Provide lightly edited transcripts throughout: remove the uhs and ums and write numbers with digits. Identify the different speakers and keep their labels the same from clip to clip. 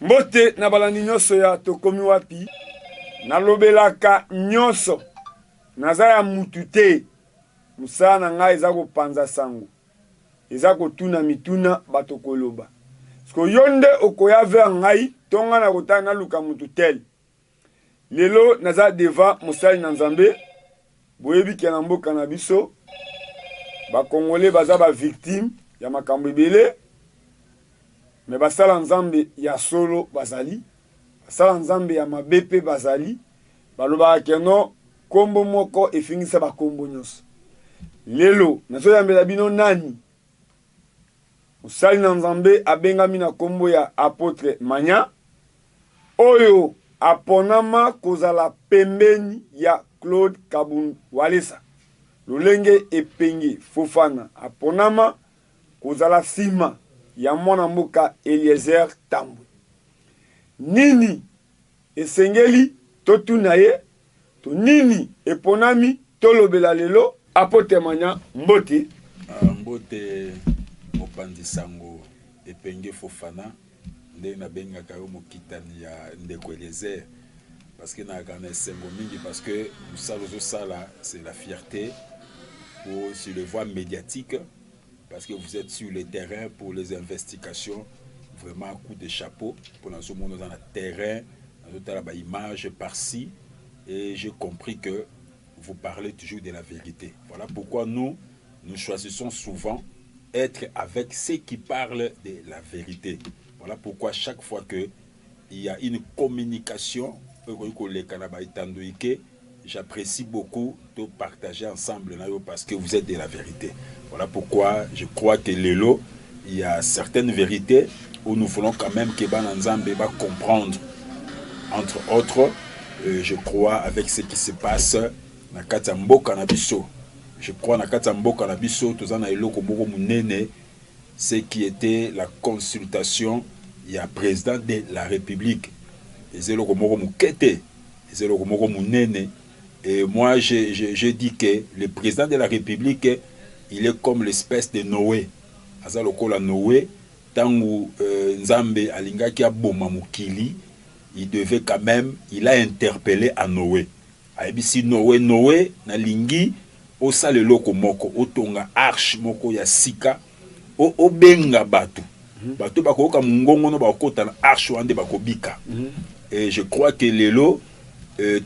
Speaker 1: Mbote na balandi nyonso ya tokomi wapi nalobelaka nyonso naza ya mutu te musala na ngai eza kopanza sango eza kotuna mituna bato koloba siko yo nde okoya vers ngai tonga na kotala naluka mutu tel lelo naza deva mosali na nzambe boyebi ke na mboka na biso bakongole baza bavictime ya makambo ebele me basala nzambe ya solo bazali basala nzambe ya mabepe bazali balobaka keno kombo moko efingisa bakombo nyonso lelo nazoyambela bino nani mosali na nzambe abengami na kombo ya apotre Manya oyo aponama kozala pembeni ya Claude Kabund Walesa lolenge epenge Fofana aponama kozala sima ya mwana mboka Eliezer Tambwe nini esengeli totuna ye to nini eponami tolobela lelo apotre Manya mbote
Speaker 2: mbote mopanzi sango epenge Fofana nde na bengaka yo mokitani ya ndeko Eliezer parce que na kana sengo mingi parce que sala c'est la fierté pour sur les voies médiatiques parce que vous êtes sur le terrain pour les investigations vraiment un coup de chapeau pour dans ce monde dans le terrain dans la image par-ci et j'ai compris que vous parlez toujours de la vérité. Voilà pourquoi nous choisissons souvent être avec ceux qui parlent de la vérité. Voilà pourquoi chaque fois que il y a une communication, j'apprécie beaucoup de partager ensemble parce que vous êtes de la vérité. Voilà pourquoi je crois que Lelo, il y a certaines vérités où nous voulons quand même que Bananzambe va comprendre. Entre autres, je crois avec ce qui se passe dans Katambo Kanabiso. Je crois dans Katambo Kanabiso, tout ça na eloko moko munene, ce qui était la consultation, il y a président de la République. Et moi, je dis que le président de la République, il est comme l'espèce de Noé. Azalokola Noé, tangu Nzambe alingaki aboma mukili, il devait quand même, il a interpellé à Noé. Aibisi Noé, na lingi, osa le loko moko, otonga arche moko ya sika, obenga batu. Batu bakoka mungongo no bakota na arche wande bakobika. Et je crois que Lelo,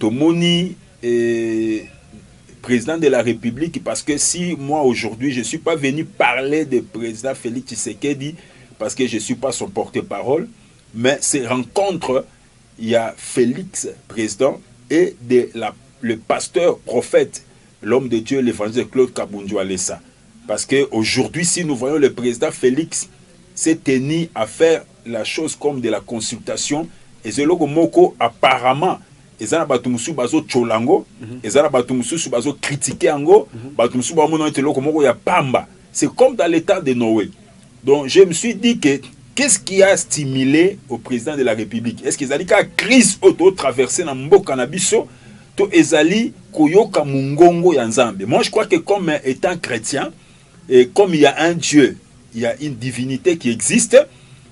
Speaker 2: Tomoni, président de la République, parce que si moi aujourd'hui je ne suis pas venu parler du président Félix Tshisekedi, parce que je ne suis pas son porte-parole, mais ces rencontres, il y a Félix, président, et le pasteur prophète, l'homme de Dieu, l'évangile Claude Kabund Walesa. Parce qu'aujourd'hui, si nous voyons le président Félix s'est tenu à faire la chose comme de la consultation, et Zeloko Moko apparemment, ezana batumusu bazo cholango, ezana batumusu bazo critiquer ango, batumusu bamono teloko moko ya pamba. C'est comme dans l'état de Noé. Donc je me suis dit que qu'est-ce qui a stimulé au président de la République? Est-ce qu'ils allaient qu'à crise auto traverser na mboka na biso to ezali koyoka mungongo ya Nzambe? Moi je crois que comme étant chrétien et comme il y a un Dieu, il y a une divinité qui existe,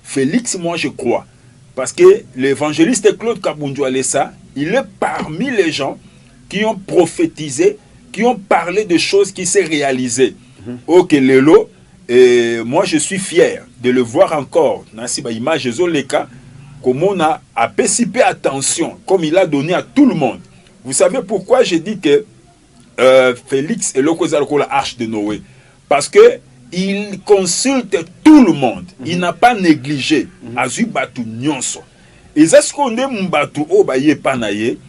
Speaker 2: Félix, moi je crois. Parce que l'évangéliste Claude Kabund Walesa, il est parmi les gens qui ont prophétisé, qui ont parlé de choses qui s'est réalisées. Ok, Lelo, et moi je suis fier de le voir encore. Nasiba image Zoleka, comme on a participé attention, comme il a donné à tout le monde. Vous savez pourquoi je dis que Félix est la arche de Noé? Parce que il consulte tout le monde. Il n'a pas négligé. Azu batu nyonso. Et c'est ce qu'on est mbatu o ba ye panaye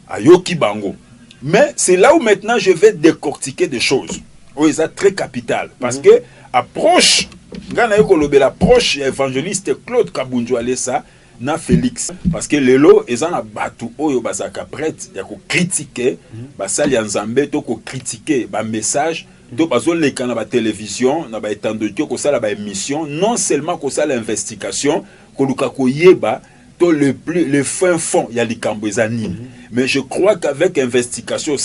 Speaker 2: ayoki bango. Mais c'est là où maintenant je vais décortiquer des choses. Oh, c'est très capital parce que approche ngana yoko lobe l'approche évangéliste Claude Kabund Walesa na Félix parce que lelo ezana batu oyo bazaka prêtre ya ko critiquer basali ya Nzambe to ko critiquer ba message. Donc, les canaux de télévision, la émission, non seulement que ça l'investigation, le fin fond, il y a les Cambouezani. Mais je crois qu'avec investigation,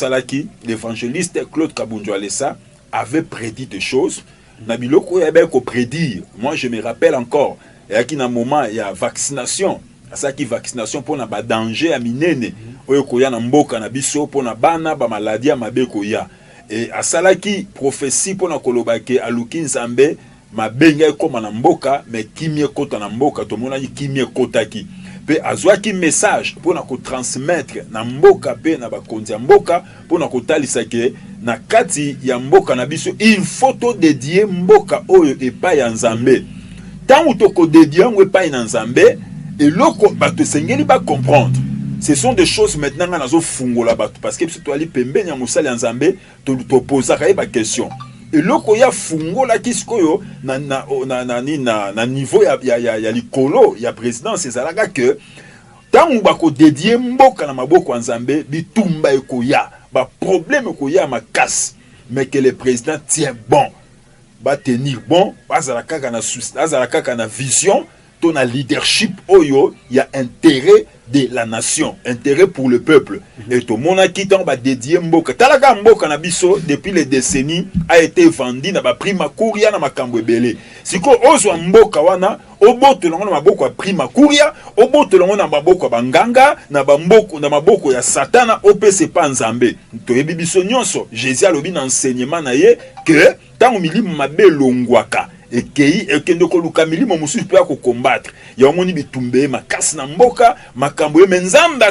Speaker 2: l'évangéliste Claude Kabund Walesa avait prédit des choses. Nabiloko avait prédire. Moi, je me rappelle encore, et qui na moment il y a vaccination ça qui vaccination pour na ba danger à minene oyo koya na mboka na biso pour na bana ba maladie ya mabe koya et asalaki prophétie pour na kolobake aluki nzambe mabenga ekoma na mboka mais kimie kota na mboka to mona kimie kotaki pe azwaki message pour na ko transmettre na mboka pe na bakonzi ya mboka pour na kotalisa ke na kati ya mboka na biso il faut to dédier mboka oyo epai ya nzambe tant to ko dédier ngo epai na nzambe et loko bato sengeli ba comprendre ce sont des choses maintenant na zo fungola bato parce que to ali pembeni ya musala ya nzambe to poser ba question et loko ya fungola kisikoyo na niveau ya likolo ya présidence ezalaka que tant ba ko dédier mboka na maboko ya nzambe bitumba ekoya ba problème ekoya makasi mais que le président tient bon ba tenir bon azala kaka na vision ton leadership oyo il y a intérêt de la nation, intérêt pour le peuple. Et tout le monde a quitté, on va dédier mboka. Talaga mboka na biso depuis les décennies a été vendu na ba prima kuria na makambo ebele. Siko ozo mboka wana oboto longo na maboko ya prima kuria, oboto longo na maboko ya banganga, na bamboko na maboko ya satana opese pa nzambe. To yebi biso nyonso, Jésus alobi na enseignement na ye que tango milimu mabe longwaka ekei ekende koluka milimo mosusu pe ko combattre ya omoni bitumbe makasi na mboka makambo ye menzamba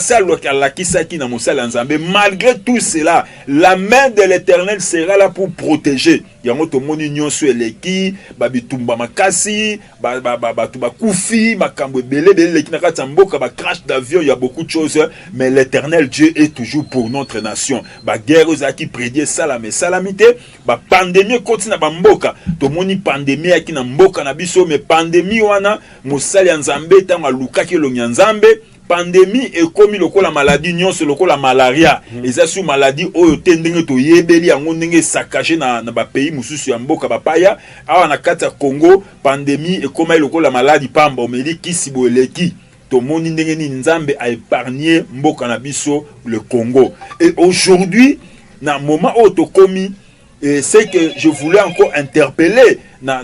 Speaker 2: alakisaki na mosala nzambe. Malgré tout cela la main de l'Éternel sera là pour protéger yango tomoni nyonso eleki babitumba makasi batu bakufi makambo ebele leki na kati ya mboka ba crash d'avion, il y a beaucoup de choses mais l'Éternel Dieu est toujours pour notre nation. Ba guerre ozaki prédier salame salamité ba pandémie koti na ba mboka tomoni pandémie qui na mboka na biso mais pandémie wana mosali ya nzambe tango alukaki lonya nzambe pandémie ekomi lokola maladie nyonso lokola malaria eza su maladie oyo te ndenge to yebeli yango ndenge sakaje na ba pays mususu ya mboka bapaya awa na kati ya Congo pandémie ekoma lokola maladie pamba omeli kisi boeleki tomoni ndenge ni nzambe a épargné mboka na biso le Congo. Et aujourd'hui na moment oyo tokomi c'est que je voulais encore interpeller na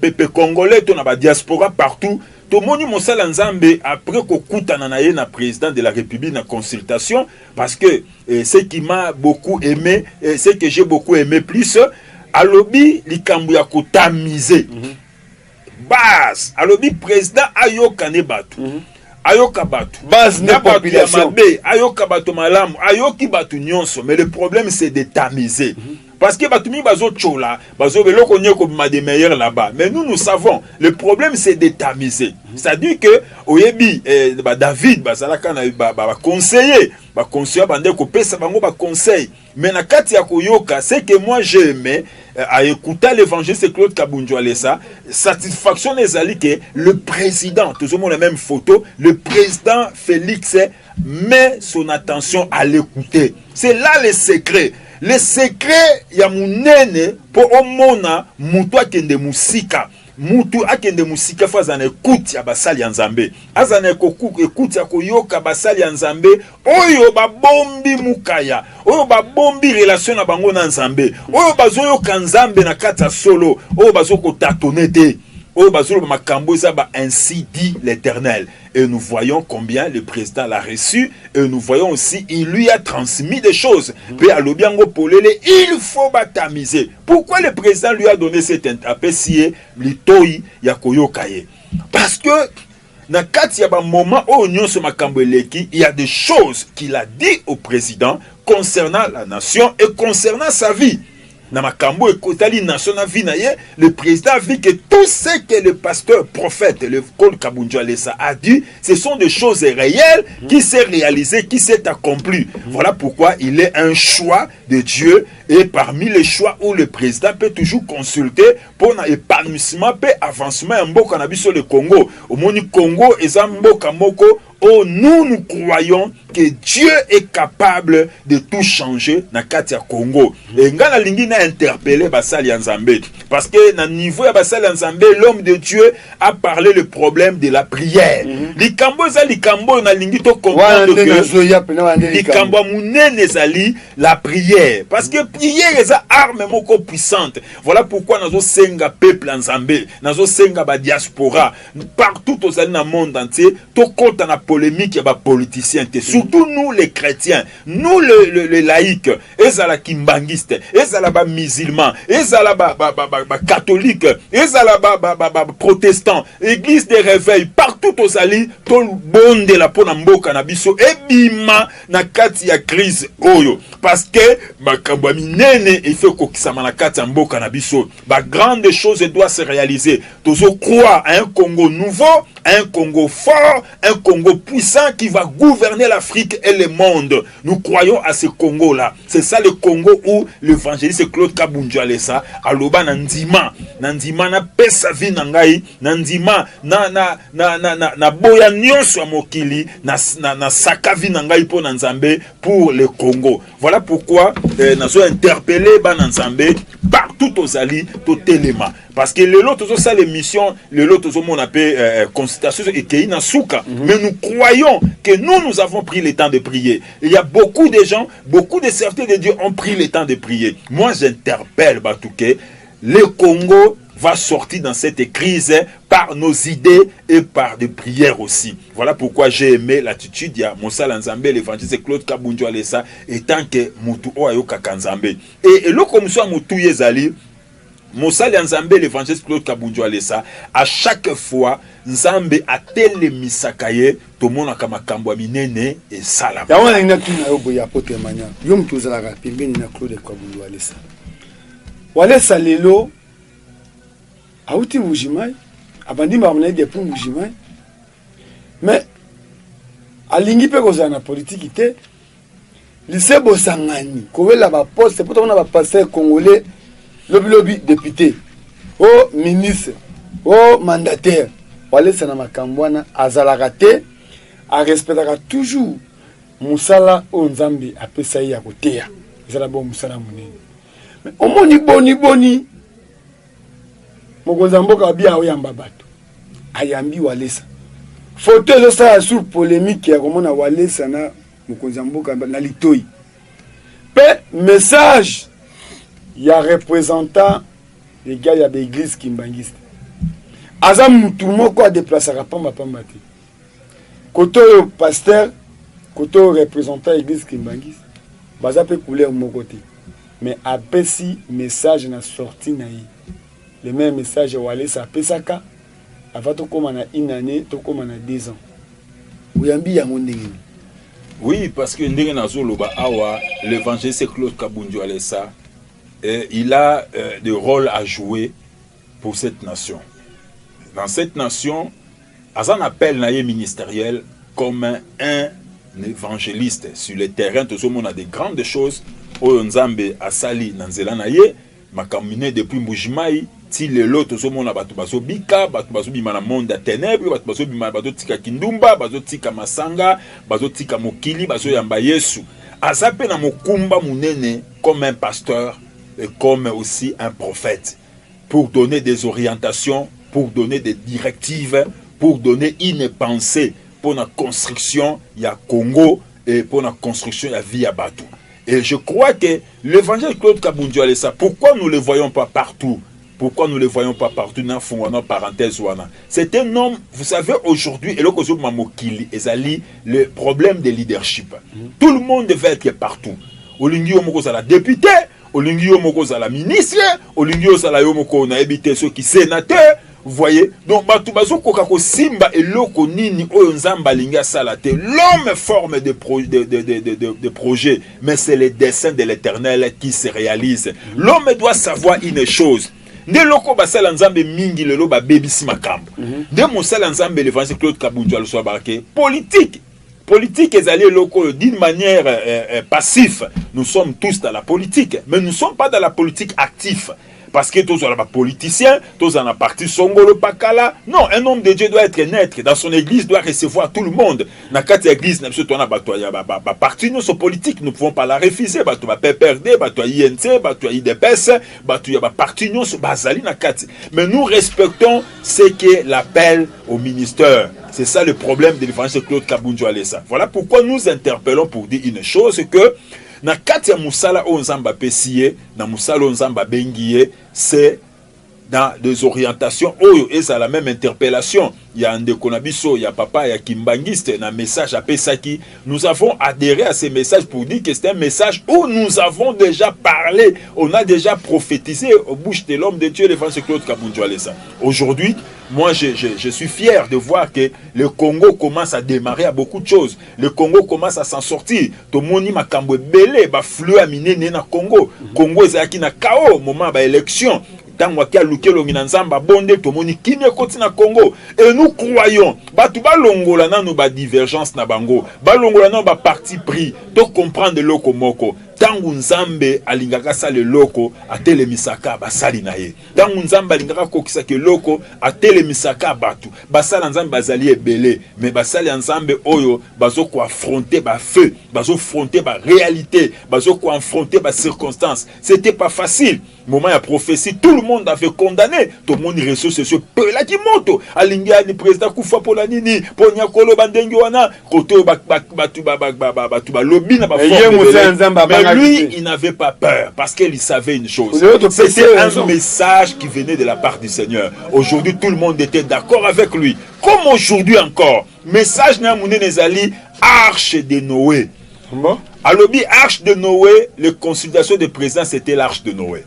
Speaker 2: peuple congolais to na ba diaspora partout to moni mosala nzambe après kokutana na ye na président de la République na consultation parce que ce qui m'a beaucoup aimé ce que j'ai beaucoup aimé plus alobi likambu ya kotamiser base alobi président ayokane batu ayoka batu
Speaker 1: base na population
Speaker 2: ayoka batu malamu ayoki batu nyonso mais le problème c'est de tamiser parce que batu mi bazo chola bazo beloko nyeko ma de meilleurs là-bas mais nous savons le problème c'est de tamiser c'est-à-dire que oyebi David bazalaka na ba conseiller bande ko pesa bango ba conseil mais na kati ya koyoka c'est que moi j'ai aimé à écouter l'évangéliste Claude Kabundjo Alessa satisfaction ezali que le président toujours la même photo le président Félix met son attention à l'écouter. C'est là le secret ya munene po omona mutu akende musika mutu akende musika fazana écoute ya basali ya nzambe azana écoute ya koyoka basali ya nzambe oyo babombi mukaya oyo babombi relation na bango na nzambe oyo bazoyoka nzambe na kati ya solo oyo bazoko tatonete oyo bazolo makambo eza ba ainsi dit l'Éternel. Et nous voyons combien le président l'a reçu et nous voyons aussi il lui a transmis des choses. Puis à l'obiango polele il faut batamiser. Pourquoi le président lui a donné cet appécié litoi ya koyokaye? Parce que na kati ya ba moment où nyonso makambo eleki, il y a des choses qu'il a dit au président concernant la nation et concernant sa vie. Na makambo ekotali nation na vie na ye, le président a vu que tout ce que le pasteur prophète le Claude Kabundjo Alessa a dit, ce sont des choses réelles qui s'est réalisé, qui s'est accompli. Voilà pourquoi il est un choix de Dieu et parmi les choix où le président peut toujours consulter pour un épanouissement peut avancement en mboka na biso le Congo. Au moni Congo eza mboka moko où nous croyons que Dieu est capable de tout changer na kati ya Congo. Et ngana lingi na interpellé basali Nzambe parce que na niveau ya basali Nzambe, l'homme de Dieu a parlé le problème de la prière. Likambo za likambo na lingi to comprendre que likambo munene zali la prière parce que prière est une arme moko puissante. Voilà pourquoi nazo senga peuple Nzambe, nazo senga ba diaspora partout aux na monde entier to compte na polémique ya ba politiciens, surtout nous les chrétiens, nous les laïcs, ezala kimbangiste, ezala ba musulmans, ezala ba catholiques, ezala ba protestants, église des réveils, partout aux ali to bonde la pona mboka na biso ebima na kati ya crise oyo parce que makambo minene il faut kokisama na kati ya mboka na biso ba grande chose doit se réaliser. Tozo croire à un Congo nouveau, un Congo fort, un Congo puissant qui va gouverner l'Afrique et le monde. Nous croyons à ce Congo-là. C'est ça le Congo où l'évangéliste Claude Kabundju Alessa aloba nandima na pesa vi nangai nandima na boya nyonso mokili na saka vi nangai po Nzambe pour le Congo. Voilà pourquoi nous avons interpellé Nzambe partout aux alliés to telema parce que les autres ça l'émission les autres on appelle consultation et keina souka mais nous croyons que nous avons pris le temps de prier. Il y a beaucoup de gens, beaucoup de serviteurs de Dieu ont pris le temps de prier. Moi j'interpelle Batouké, le Congo va sortir dans cette crise par nos idées et par des prières aussi. Voilà pourquoi j'ai aimé l'attitude de Monsala Nzambe, l'évangéliste Claude Kabundju Alessa, étant que Moutou Oayoka Kanzambe. Et le commission Moutou Yezali, Monsala Nzambe, l'évangéliste Claude Kabundju Alessa, à chaque fois, Nzambe a télé misakaye, tout le monde a kamakambo minene et salam.
Speaker 3: Yawana ina tuna yobo ya pote manya. Yom tuzalaka pembeni na Claude Kabundju Alessa. Walesa lelo auti Mujimai, abandi mamne de pour Mujimai. Mais alingi pe kozana politique ite. Lycée Bosangani, kowela ba poste, pourtant on a ba pasteur congolais, lobby député, au ministre, au mandataire. Walesa na makambwana azalaka te, a respectaka toujours musala o Nzambe apesa ya koteya. Ezala bon musala munene. Mais omoni boni mokonzi mboka bia oyamba bato ayambi Walesa photo ezo sala sur polémique ya komona Walesa na mokonzi mboka na litoi pe message ya représentant les gars ya l'église kimbangiste aza mutu moko a déplacer pamba te koto pasteur koto représentant église kimbangiste baza pe couleur moko te mais apesi message na sorti na ye le même message Walesa pesaka avant to koma na une année to koma na 2 ans uyambi ya ndenge.
Speaker 2: Oui, parce que ndenge nazoloba awa l'évangéliste Claude Kabundju Alessa il a des rôles à jouer pour cette nation. Dans cette nation, azan appel naie ministériel comme un évangéliste sur le terrain. Tout le monde a des grandes choses. Oyo Nzambe asali nanzela naie makamine depuis Mbujimai ti lelo tozomona bato bazobika bato bazobima na monde ya ténèbres bato bazobima bazotika kindumba bazotika masanga bazotika mokili bazoyamba Yesu azape na mokumba munene comme un pasteur et comme aussi un prophète pour donner des orientations, pour donner des directives, pour donner une pensée pour la construction ya Congo et pour la construction ya vie ya bato. Et je crois que l'évangile Claude Kabundju Alessa, pourquoi nous ne le voyons pas partout? Pourquoi nous ne le voyons pas partout? C'est un homme, vous savez, aujourd'hui, et le problème de leadership. Tout le monde veut être partout. Olingi Omoko la député, Olingi Omoko la ministre, Olingi Omoko na habité ceux qui sénateur. Vous voyez? Donc, simba et loko nini oyonzamba linga salate. L'homme forme des projets, mais c'est le dessein de l'Éternel qui se réalise. L'homme doit savoir une chose. Nde loko basala nzambe mingi lelo ba bebisi makambo. Nde mosala nzambe l'évangile Claude Kabundju Alessa barake politique. Politique est allée loko d'une manière passive. Nous sommes tous dans la politique, mais nous ne sommes pas dans la politique active. parce que tous les politiciens, tous en parti Songolo Pakala. Non, un homme de Dieu doit être net. Dans son église, doit recevoir tout le monde. Dans quatre églises, nous sommes parti politique, nous ne pouvons pas la refuser. Bah, tu vas PPRD, bah, tu as INC, bah, tu as IDPS, bah, tu as parti Bazali na quatre. Mais nous respectons ce qu'est l'appel au ministère. C'est ça le problème de l'évangile Claude Kabundjo Alessa. Voilà pourquoi nous interpellons pour dire une chose, que na kati ya musala o nzamba pesiye, na musala o nzamba bengiye, c'est dans des orientations oyo et ça la même interpellation. Il y a un Ndekonabiso, il y a papa, il y a Kimbangiste, un message à Pesaki. Nous avons adhéré à ces messages pour dire que c'est un message où nous avons déjà parlé, on a déjà prophétisé au bouche de l'homme de Dieu, l'évangile Claude Kabundjo Alessa. Aujourd'hui, moi je suis fier de voir que le Congo commence à démarrer à beaucoup de choses. Le Congo commence à s'en sortir. Tomoni makambo belé ba flux aminé na Congo. Congo ezaki na chaos moment ba élection. Et nous croyons, longola na no ba divergence na bango, ba longola na ba parti pris, to comprendre loko moko. Tangu nzambe alingaka sa le loko atele misaka basali na ye. Tangu nzambe alingaka kokisa ke loko atele misaka batu. Basala nzambe bazali ebele, mais basali nzambe oyo bazo ko affronter ba feu, bazo affronter ba réalité, bazo ko affronter ba circonstances. C'était pas facile. Moment ya prophétie, tout le monde avait condamné. Tout le monde les réseaux sociaux pela ki moto. Alinga ni président Kufa pola nini, ponya kolo bandengi wana, koto batu ba lobby na ba forme. Lui, il n'avait pas peur parce qu'il savait une chose. C'était un message qui venait de la part du Seigneur. Aujourd'hui, tout le monde était d'accord avec lui. Comme aujourd'hui encore, message n'a mouné nezali arche de Noé. Alobi arche de Noé, les consultations de président c'était l'arche de Noé.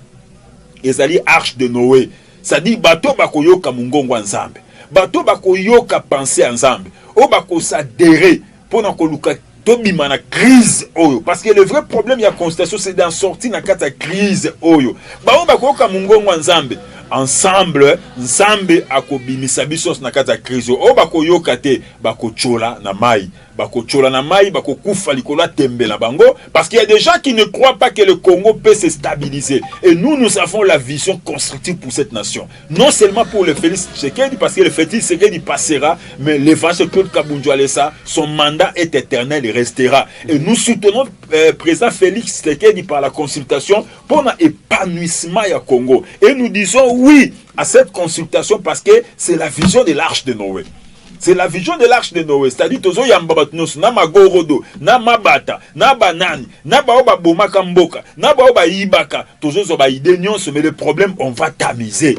Speaker 2: Ezali arche de Noé. Ça dit bateau bako yoka mungongo nzambe. Bateau bako yoka penser nzambe. O bako s'adhérer pour na koluka tobima na crise oyo, parce que le vrai problème ya constatation c'est d'en sortir na kata crise oyo. Ba on bako yoka mungongo nzambe. Ensemble nzambe akobimisa biso na kata crise o bako yoka te bako chola na mai. Bako chola na mai, bako kufa likola tembe na bango, parce qu'il y a des gens qui ne croient pas que le Congo peut se stabiliser. Et nous avons la vision constructive pour cette nation. Non seulement pour le Félix Tshisekedi, parce que le Félix Tshisekedi passera, mais l'évangile Claude Kabundjo Alessa, son mandat est éternel et restera. Et nous soutenons président Félix Tshisekedi par la consultation pour l'épanouissement du Congo. Et nous disons oui à cette consultation parce que c'est la vision de l'arche de Noé. C'est la vision de l'arche de Noé. C'est-à-dire, tozo yambabatnos, na magorodo, na mabata, na banani, na baoba bomaka mboka, na baoba ibaka, tozo zoba idenions, mais le problème, on va tamiser.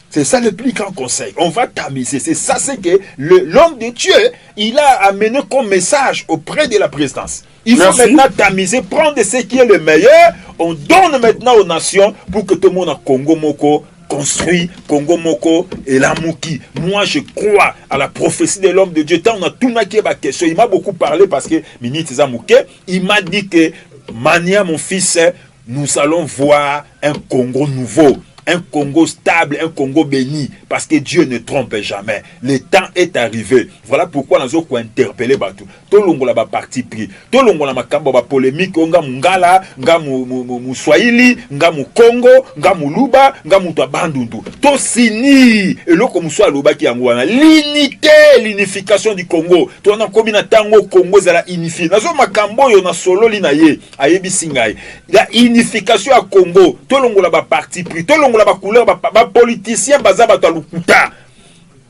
Speaker 2: C'est ça le plus grand conseil. On va tamiser. C'est ça, c'est que l'homme de Dieu, il a amené comme message auprès de la présidence. Il faut maintenant tamiser, prendre ce qui est le meilleur. On donne maintenant aux nations pour que tout le monde a Congo Moko construit Congo Moko et la Mouki. Moi, je crois à la prophétie de l'homme de Dieu. Tant on a tout naqué ma question. Il m'a beaucoup parlé parce que Miniti Zamouké, il m'a dit que Mania, mon fils, nous allons voir un Congo nouveau. Un Congo stable, un Congo béni, parce que Dieu ne trompe jamais. Le temps est arrivé. Voilà pourquoi nous avons interpellé Batou. Tout le monde a parti pris. Tout le monde a polémique. Nga Mungala, nga Swahili, nga Congo, nga Luba, nga Bandundu. Tout sini. Et là, comme soit Luba qui a l'unité, l'unification du Congo. Tout on a commis na tango Congo za la unifié. Nazo makambo yo na solo linaye. Ayebi singai. La unification à Congo. Tout le monde a parti pris. Tout le monde ba couleur ba politicien baza ba talukuta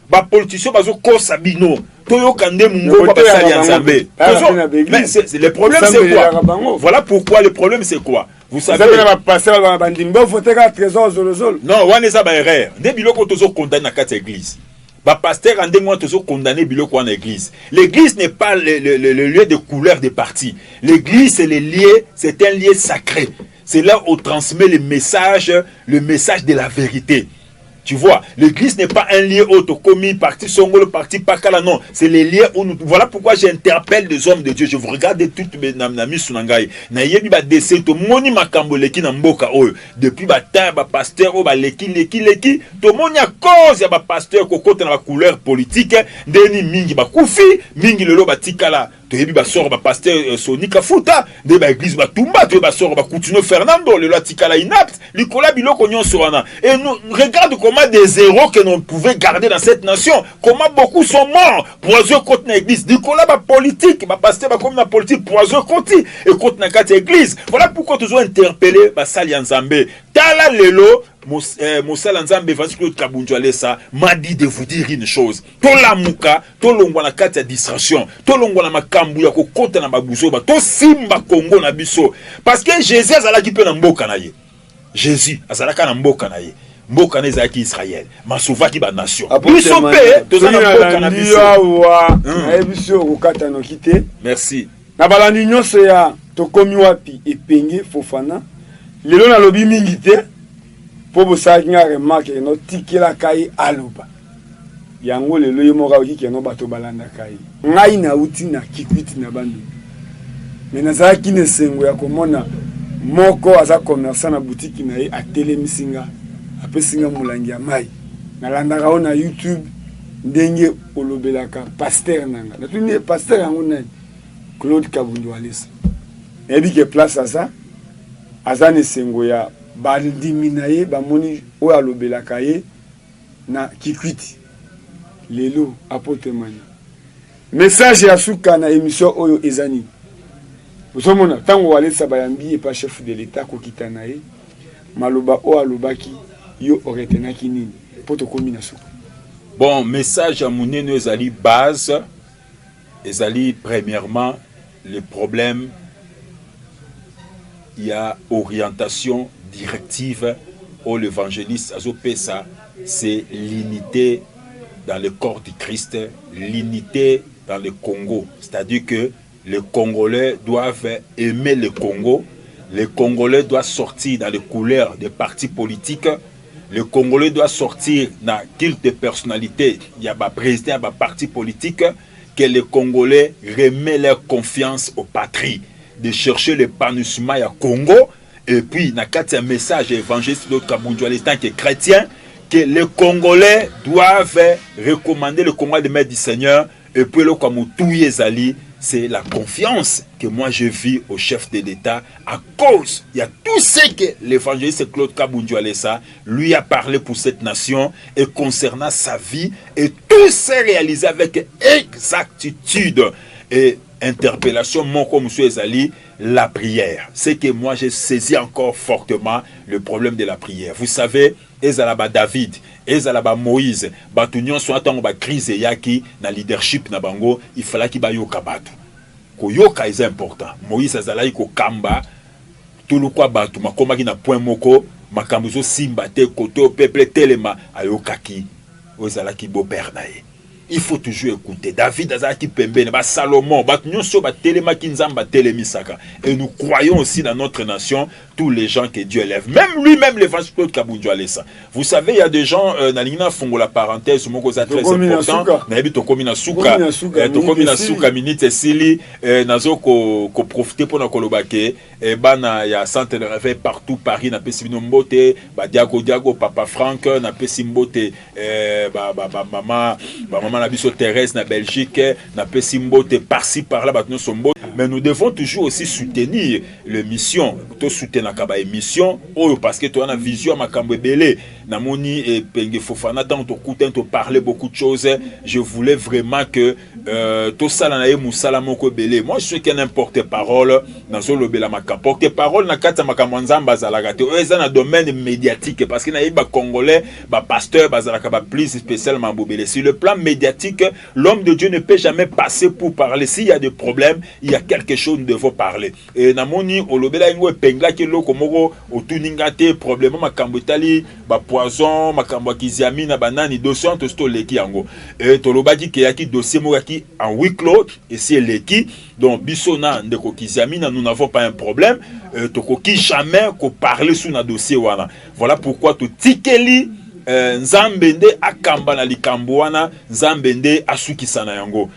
Speaker 2: ba politicien bazo kosa bino toyo kande mungo ba basali nzambe. Mais le problème c'est quoi? Voilà pourquoi le problème c'est quoi? Vous savez ba passer ba bandimbo voter ka trésor zolozol. Non, wana za ba erreur. Ne biloko tozo condamner na kati église. Ba pasteur ande moi tozo condamner biloko na église. L'église n'est pas le lieu de couleur des partis. L'église c'est le lieu, c'est un lieu sacré. C'est là où on transmet le message de la vérité. Tu vois, l'église n'est pas un lieu où tu commis parti Songo, le parti Pakala, non. C'est les lieux où nous... Voilà pourquoi j'interpelle des hommes de Dieu. Je vous regarde toutes mes amis Sunangai. Na yebi ba dese to moni makambo leki na mboka oyo. Depuis ba ta ba pasteur o ba leki to moni a cause ya ba pasteur kokota na ba couleur politique ndeni mingi ba kufi mingi lelo ba tikala toyebi basoro pasteur Sonika Futa de église batumba to basoro Coutinho Fernando le latikala inapte likola biloko nyonso wana. Et nous regarde comment des héros que nous pouvons garder dans cette nation, comment beaucoup sont morts pour azoe côté na église likola ba politique ba pasteur ba comme na politique pour azoe côté et côté na kati église. Voilà pourquoi nous avons interpellé basali ya Nzambe tala lelo Mosala Nzambe Claude Kabundju Alesa m'a dit de vous dire une chose. To la muka, to longwa na kati ya distraction, to longwa na makambu ya kokota na babuzoba, to simba Congo na biso. Parce que Jésus azalaki pe na mboka na ye. Jésus azalaka na mboka na ye. Mboka na ezalaki Israël. Masovaki ba nation. Biso pe to na mboka na biso.
Speaker 1: Biso kokata no kite.
Speaker 2: Merci.
Speaker 1: Na balandi nyonso ya tokomi wapi epenge Fofana. Lelo na lobi mingi te. Po bosaki nga remarque no tikela kai aloba yango lelo yo moka okiki no bato balanda kai ngai na uti na kikwiti na bandu mais nazalaki ne sengo ya komona moko aza commerçant na boutique na ye atelemisinga apesinga mulangi ya mai nalandaka o na YouTube ndenge olobelaka pasteur nanga natuni pasteur yango nani Claude Kabundju Alesa ebi ke place aza ne sengo ya bandimi na ye bamoni oyo alobelaka ye na kikwiti lelo apote mania message ya suka na émission oyo ezani bozomona ntango Alesa bayambi epa chef de l'état kokita na ye maloba oyo alobaki yo oretenaki nini po tokomi na suka.
Speaker 2: Bon, message à monene ezali base ezali premièrement le problème il y a orientation directive au l'évangéliste Azopesa, c'est l'unité dans le corps du Christ, l'unité dans le Congo. C'est-à-dire que les Congolais doivent aimer le Congo, les Congolais doivent sortir dans les couleurs des partis politiques, les Congolais doivent sortir dans culte de personnalité, il y a un président, il y a un parti politique, que les Congolais remettent leur confiance aux patries, de chercher l'épanouissement au Congo. Et puis, il y a un message évangéliste de Kabundju Alesa tant que chrétien, que les Congolais doivent recommander le combat de maître du Seigneur. Et puis, le Kamutouye Zali, c'est la confiance que moi je vis au chef de l'État à cause, il y a tout ce que l'évangéliste Claude Kabundju Alesa lui a parlé pour cette nation et concernant sa vie. Et tout s'est réalisé avec exactitude. Et interpellation, mon comme M. Ezali, la prière. C'est que moi j'ai saisi encore fortement le problème de la prière. Vous savez, Ezalaba David, Ezalaba Moïse, Batunion soit en crise yaki na leadership na bango, il fallait qu'il bayoka batu. Ko yoka est important. Moïse azalaki ko kamba tout le quoi batu makoma ki na point moko makambuzo simba te koto peuple telema ayokaki ozalaki bo père nae. Il faut toujours écouter. David azaki pembene, ba Salomon, ba nyonso ba telema ki nzamba telemisaka. Et nous croyons aussi dans notre nation tous les gens que Dieu élève. Même lui-même l'évangile Claude Kabundju Alesa. Vous savez, il y a des gens na lingina fongo la parenthèse moko za très important. Na yebi to komi na suka, to komi na suka minute sili nazo ko profiter pour na kolobake bana ya centre de réveil partout Paris na pesi bino mbote, ba Diago Papa Franck na pesi mbote mama na biso Thérèse na Belgique na pesi mbote par-ci par-là ba nous sommes. Mais nous devons toujours aussi soutenir les missions, to soutenir kaba émission parce que tu as une vision makambo belé na moni et penge Fofana tant to kutin to parler beaucoup de choses. Je voulais vraiment que to sala na ye musala moko belé. Moi je suis qu'un porte-parole dans zo lobela makambo. Porte-parole na kata makambo nzamba zalaka te eza na domaine médiatique parce que na ye ba congolais ba pasteur bazalaka ba plus spécialement bobelé. Sur le plan médiatique, l'homme de Dieu ne peut jamais passer pour parler. S'il y a des problèmes, il y a quelque chose nous devons parler. Et na moni olobela ngo pengla ke loko moko otuningate problème makambo itali ba poison makambo kiziami na banani dossier to sto leki yango et tolobaki ke yaki dossier moko ki en huis clos et c'est leki donc bisona ndeko kiziami na nous n'avons pas un problème tokoki jamais ko parler sur na dossier wana. Voilà pourquoi to tikeli nzambende akamba na likambo wana nzambende asukisana yango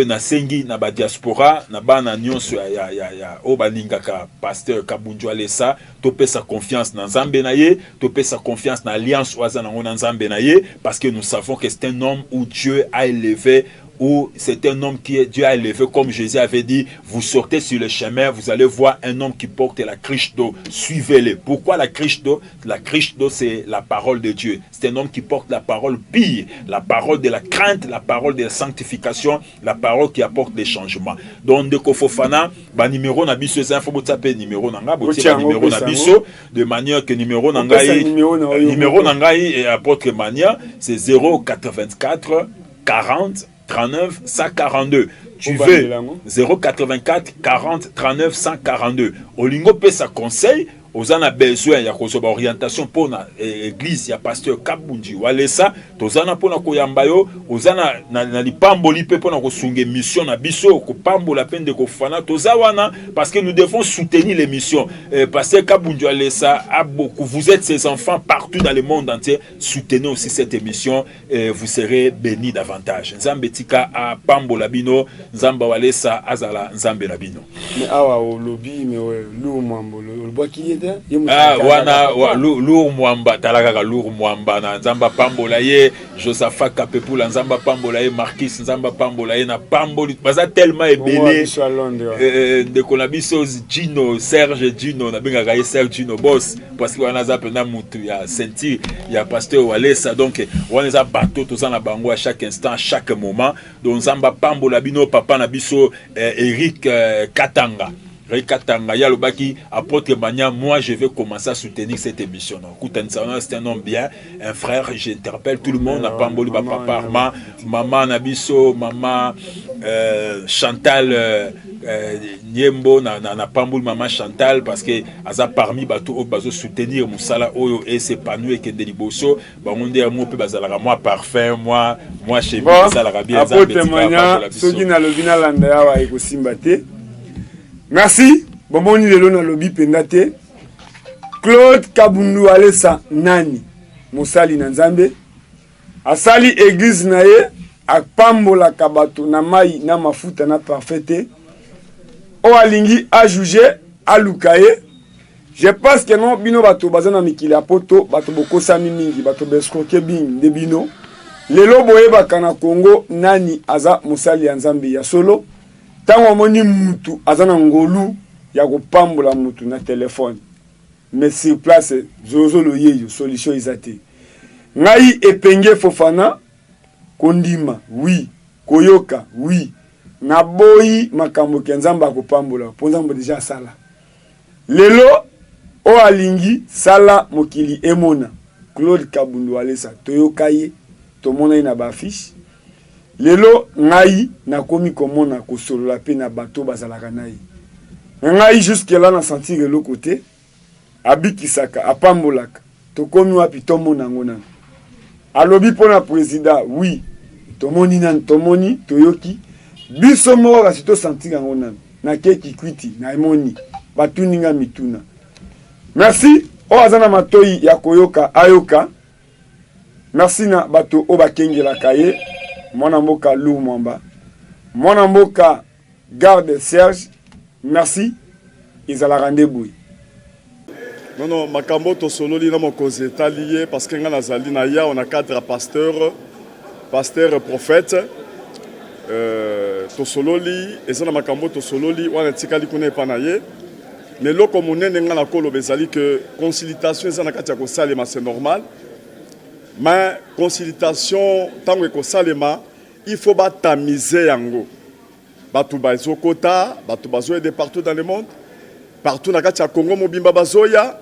Speaker 2: na sengi na ba diaspora na bana nyonso ya o balingaka pasteur Kabundju Alesa to pesa confiance na Nzambe na ye to pesa confiance na alliance oza na Nzambe na ye parce que nous savons que c'est un homme où Dieu a élevé où c'est un homme qui Dieu a élevé, comme Jésus avait dit, vous sortez sur le chemin, vous allez voir un homme qui porte la cruche d'eau, suivez-le. Pourquoi la cruche d'eau? La cruche d'eau, c'est la parole de Dieu. C'est un homme qui porte la parole pire, la parole de la crainte, la parole de la sanctification, la parole qui apporte des changements. Donc, de Kofofana, numéro nabiso, c'est un faux tapé numéro nanga, numéro nabiso, de manière que numéro nangai, numéro nangai et apôtre Mania, c'est 084 40 39 142. Tu veux 084 40 39 142. Olingo pe sa conseil. Aux en a besoin, il y a orientation pour l'église, il y a pasteur Kabunji. Wale ça, tozana pour na koyambayo, ozana na lipamboli pe pour na kosunge mission na biso, ko pambo la peine de kofana, tozawana, parce que nous devons soutenir les missions. Pasteur Kabunji wale ça, a beaucoup. Vous êtes ses enfants partout dans le monde entier, soutenez aussi cette émission, vous serez bénis davantage. Nzambe tika a pambo labino, nzamba wale ça, azala nzambe labino.
Speaker 3: Mais awa o lobby, mais l'eau mambo, le bois qui est.
Speaker 2: Ah, wana lour mwamba talaka lour mwamba na nzamba pambola ye Josaphat Kapepula nzamba pambola ye Marquis nzamba pambola ye na pamboli baza tellement ebele de konabiso Gino Serge Gino na benga ye Serge Gino boss parce que wana za pena mutu ya senti ya pasteur Walesa donc wana za bateau to na bango à chaque instant à chaque moment donc nzamba pambola bino papa na biso Eric Katanga. Katanga Yalobaki, apôtre Mania, moi je vais commencer à soutenir cette émission. C'est un homme bien, un frère, j'interpelle tout le monde, Pamboli, papa, maman Nabiso, maman Chantal Niembo, na Pamboli, maman Chantal, parce que Aza parmi Bato au bazo soutenir Moussala Oyo et s'épanouir et que Deliboso, on dit moi peu bazala moi parfait, moi chez moi bazala bien.
Speaker 3: Apôtre Mania, ceux qui n'a le vina landa wa ekosimbate. Merci. Bomoni lelo na lobi pendate. Claude Kabundu Alessa nani Mosali na Nzambe. Asali église na ye akpambola kabato na mai na mafuta na parfaite. O alingi a juger a lukaye. Je pense que non bino bato bazana mikili apoto bato bokosa mingi bato beskoke bing de bino. Lelo boye bakana Congo nani aza Mosali ya Nzambe ya solo. Tango moni mutu azana ngolu ya kopambola mutu na téléphone mais sur place zozo lo yeyo solution izate ngai epenge Fofana kondima oui koyoka oui na boyi makambo ke Nzamba kopambola po Nzamba déjà sala lelo o alingi sala mokili emona Claude Kabundu Alessa toyoka ye tomona na ba fiche lelo ngai na komi komona ko solola pe na bato bazalaka nai ngai jusque là na sentir le côté abikisaka apambolaka to komi wapi tomona ngona alobi pona président oui tomoni nan tomoni toyoki biso moko kasi to sentir ngona na keki kwiti na emoni batuninga mituna merci o azana matoi ya koyoka ayoka merci na bato o bakengela kaye Mwana mboka Lou Mwamba. Mwana mboka Garde Serge. Merci. Ils allaient rendez-vous.
Speaker 4: Non, makambo to solo li na mokoze talié parce que ngana zali na ya on a cadre pasteur prophète to solo li ezana makambo to solo li wana tikali kuna epanaye mais loko monene ngana kolo bezali que conciliation ezana katia ko salema c'est normal. Mais consultation tango ko salema il faut ba tamiser yango batu bazo kota batu bazo de partout dans le monde partout na kati ya Congo mobimba bazoya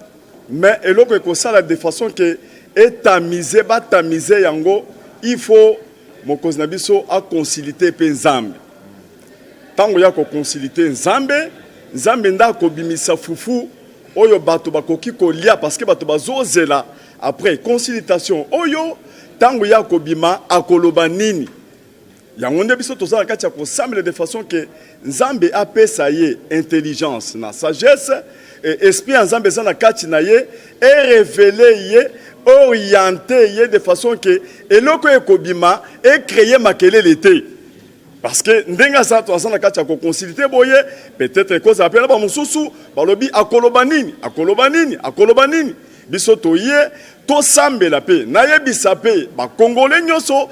Speaker 4: mais eloko ko sala de façon que etamiser ba tamiser yango il faut mokozi na biso a conciliter pe Nzambe tango ya ko conciliter Nzambe nda ko bimisa fufu oyo batu bakoki ko lia parce que batu bazozela après conciliation oyo tango ya kobima akoloba nini yango nde biso tozala kati ya kosamble de façon que Nzambe apesa ye intelligence na sagesse et esprit ya Nzambe za na kati na ye et révéler ye orienter ye de façon que eloko ekobima et créer makelele te parce que ndenga sa to na kati ya ko conciliter boye peut-être cause appela ba mususu balobi akoloba nini biso toye tosambela pe nayebisa pe bakongole nyonso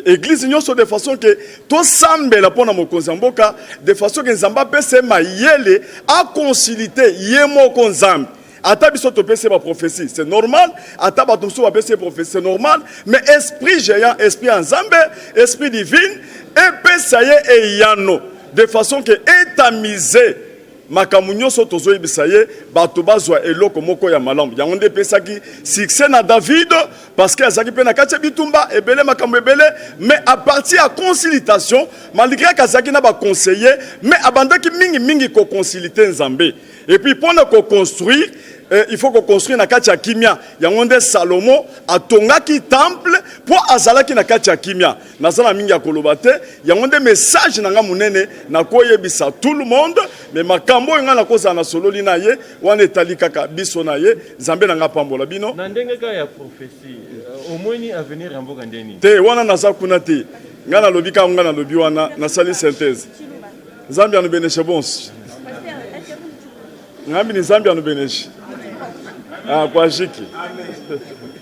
Speaker 4: église nyonso de façon que tosambela mpona mokonzi ya mboka de façon que nzambe apesa mayele akonsilite ye moko nzambe. Ata biso topese ba prophétie, c'est normal. Ata bato mosusu bapese prophétie, c'est normal. Mais esprit géant, esprit nzambe, esprit divine, epesa ye eyano de façon que etamiser makambo nyonso tozoyebisa ye bato bazwa eloko moko ya malamu. Yango nde epesaki succès na David parce que azaki pe na kati ya bitumba ebele makambo ebele, mais à partir ya consultation malgré kazaki na ba conseiller mais abandaki mingi ko consulter nzambe. Et puis pour nous construire, il faut qu'on construise na kati ya kimia. Yango nde Salomo atongaki temple pour azalaki na kati ya kimia. Nazala mingi ya koloba te, yango nde message nanga munene na koyebisa tout le monde, mais makambo nga na koza na sololi na ye, wana etali kaka biso na ye, Nzambe nanga pambola bino.
Speaker 5: Na ndenge ka ya prophétie, au moins ni avenir ya mboka ndeni.
Speaker 4: Te wana naza kuna te. Nga na lobi ka nga na lobi wana na sali synthèse. Nzambe anu beneshe bonsi. Ngambi ni Nzambe anu beneshe. Ah, kwa jiki.